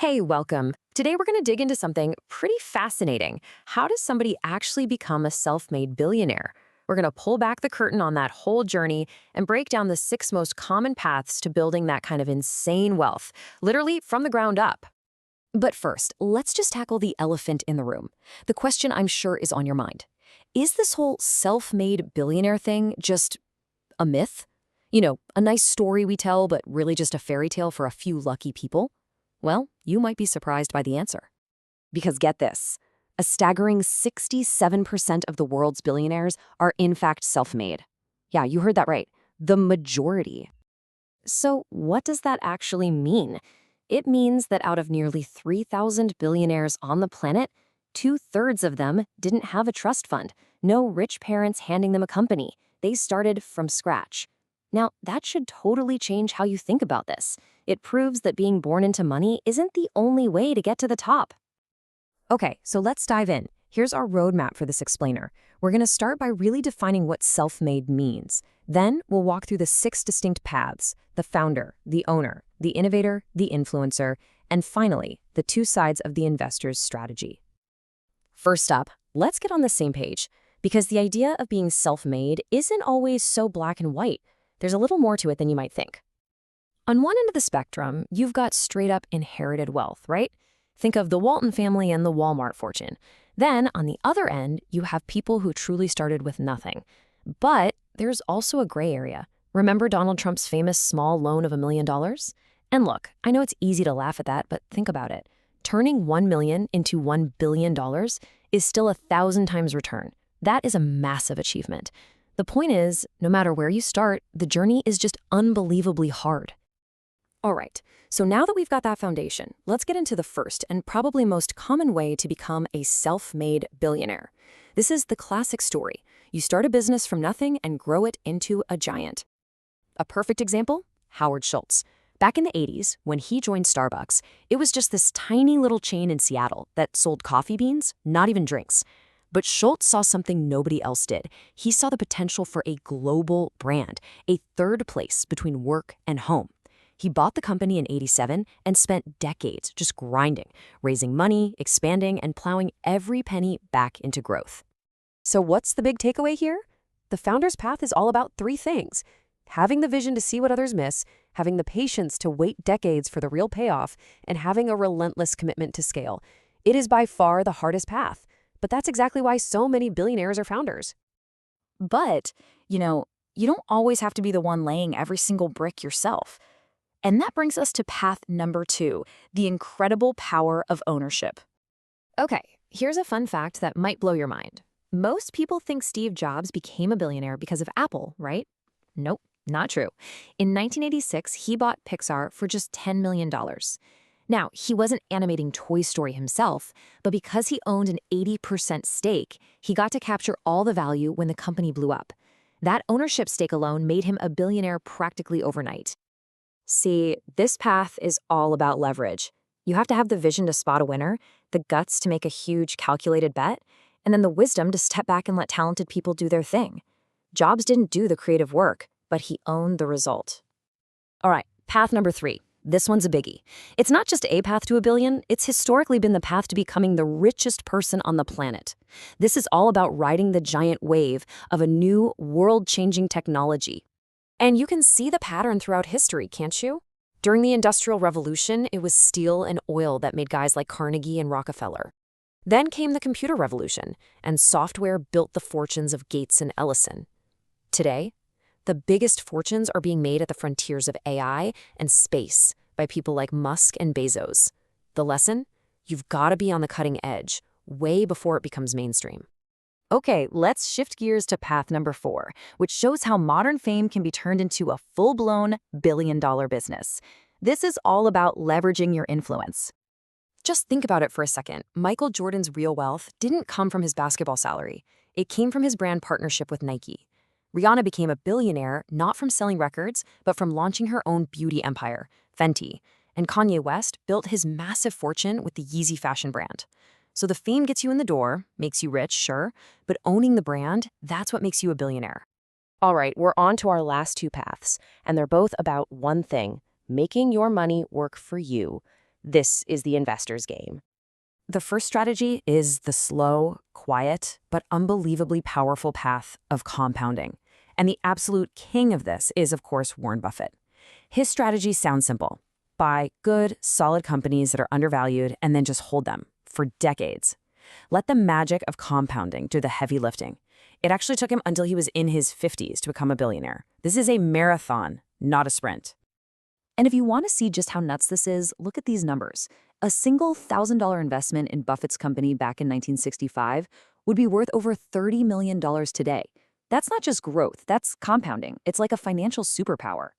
Hey, welcome. Today we're going to dig into something pretty fascinating. How does somebody actually become a self-made billionaire? We're going to pull back the curtain on that whole journey and break down the 6 most common paths to building that kind of insane wealth, literally from the ground up. But first, let's just tackle the elephant in the room. The question I'm sure is on your mind. Is this whole self-made billionaire thing just a myth? A nice story we tell, but really just a fairy tale for a few lucky people? Well, you might be surprised by the answer. Because get this, a staggering 67% of the world's billionaires are in fact self-made. Yeah, you heard that right. The majority. So what does that actually mean? It means that out of nearly 3,000 billionaires on the planet, 2/3 of them didn't have a trust fund. No rich parents handing them a company. They started from scratch. Now, that should totally change how you think about this. It proves that being born into money isn't the only way to get to the top. Okay, so let's dive in. Here's our roadmap for this explainer. We're going to start by really defining what self-made means. Then we'll walk through the 6 distinct paths: the founder, the owner, the innovator, the influencer, and finally, the 2 sides of the investor's strategy. First up, let's get on the same page, because the idea of being self-made isn't always so black and white. There's a little more to it than you might think. On one end of the spectrum, you've got straight-up inherited wealth, right? Think of the Walton family and the Walmart fortune. Then, on the other end, you have people who truly started with nothing. But there's also a gray area. Remember Donald Trump's famous small loan of $1 million? And look, I know it's easy to laugh at that, but think about it. Turning $1 million into $1 billion is still 1,000 times return. That is a massive achievement. The point is, no matter where you start, the journey is just unbelievably hard. All right, so now that we've got that foundation, let's get into the first and probably most common way to become a self-made billionaire. This is the classic story. You start a business from nothing and grow it into a giant. A perfect example? Howard Schultz. Back in the 80s, when he joined Starbucks, it was just this tiny little chain in Seattle that sold coffee beans, not even drinks. But Schultz saw something nobody else did. He saw the potential for a global brand, a third place between work and home. He bought the company in '87 and spent decades just grinding, raising money, expanding, and plowing every penny back into growth. So what's the big takeaway here? The founder's path is all about 3 things: having the vision to see what others miss, having the patience to wait decades for the real payoff, and having a relentless commitment to scale. It is by far the hardest path. But that's exactly why so many billionaires are founders. But, you don't always have to be the one laying every single brick yourself. And that brings us to path number 2, the incredible power of ownership. Okay, here's a fun fact that might blow your mind. Most people think Steve Jobs became a billionaire because of Apple, right? Nope, not true. In 1986, he bought Pixar for just $10 million. Now, he wasn't animating Toy Story himself, but because he owned an 80% stake, he got to capture all the value when the company blew up. That ownership stake alone made him a billionaire practically overnight. See, this path is all about leverage. You have to have the vision to spot a winner, the guts to make a huge calculated bet, and then the wisdom to step back and let talented people do their thing. Jobs didn't do the creative work, but he owned the result. All right, path number 3. This one's a biggie. It's not just a path to a billion, it's historically been the path to becoming the richest person on the planet. This is all about riding the giant wave of a new, world-changing technology. And you can see the pattern throughout history, can't you? During the Industrial Revolution, it was steel and oil that made guys like Carnegie and Rockefeller. Then came the computer revolution, and software built the fortunes of Gates and Ellison. Today, the biggest fortunes are being made at the frontiers of AI and space by people like Musk and Bezos. The lesson? You've got to be on the cutting edge, way before it becomes mainstream. Okay, let's shift gears to path number 4, which shows how modern fame can be turned into a full-blown billion-dollar business. This is all about leveraging your influence. Just think about it for a second. Michael Jordan's real wealth didn't come from his basketball salary. It came from his brand partnership with Nike. Rihanna became a billionaire not from selling records, but from launching her own beauty empire, Fenty. And Kanye West built his massive fortune with the Yeezy fashion brand. So the fame gets you in the door, makes you rich, sure, but owning the brand, that's what makes you a billionaire. All right, we're on to our last 2 paths, and they're both about one thing: making your money work for you. This is the investor's game. The first strategy is the slow, quiet, but unbelievably powerful path of compounding. And the absolute king of this is, of course, Warren Buffett. His strategy sounds simple. Buy good, solid companies that are undervalued and then just hold them for decades. Let the magic of compounding do the heavy lifting. It actually took him until he was in his 50s to become a billionaire. This is a marathon, not a sprint. And if you want to see just how nuts this is, look at these numbers. A single $1,000 investment in Buffett's company back in 1965 would be worth over $30 million today. That's not just growth, that's compounding. It's like a financial superpower.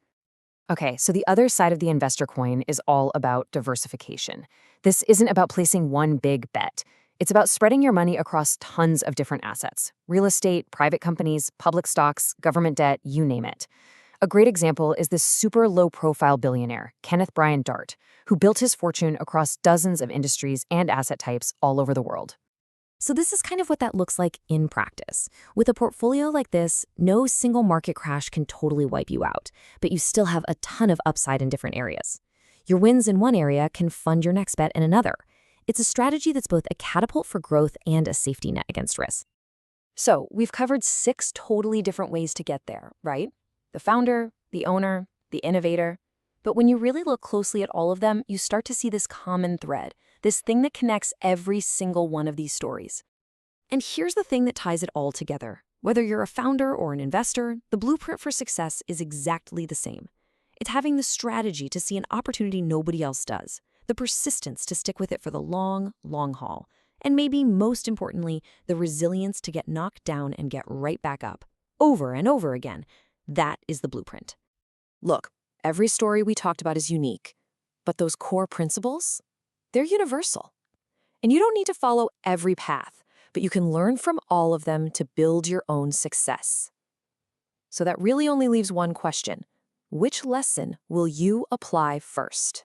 Okay, so the other side of the investor coin is all about diversification. This isn't about placing one big bet. It's about spreading your money across tons of different assets: real estate, private companies, public stocks, government debt, you name it. A great example is this super low-profile billionaire, Kenneth Brian Dart, who built his fortune across dozens of industries and asset types all over the world. So this is kind of what that looks like in practice. With a portfolio like this, no single market crash can totally wipe you out, but you still have a ton of upside in different areas. Your wins in one area can fund your next bet in another. It's a strategy that's both a catapult for growth and a safety net against risk. So we've covered 6 totally different ways to get there, right? The founder, the owner, the innovator. But when you really look closely at all of them, you start to see this common thread, this thing that connects every single one of these stories. And here's the thing that ties it all together. Whether you're a founder or an investor, the blueprint for success is exactly the same. It's having the strategy to see an opportunity nobody else does, the persistence to stick with it for the long, long haul, and maybe most importantly, the resilience to get knocked down and get right back up, over and over again. That is the blueprint. Look, every story we talked about is unique, but those core principles, they're universal. And you don't need to follow every path, but you can learn from all of them to build your own success. So that really only leaves one question. Which lesson will you apply first?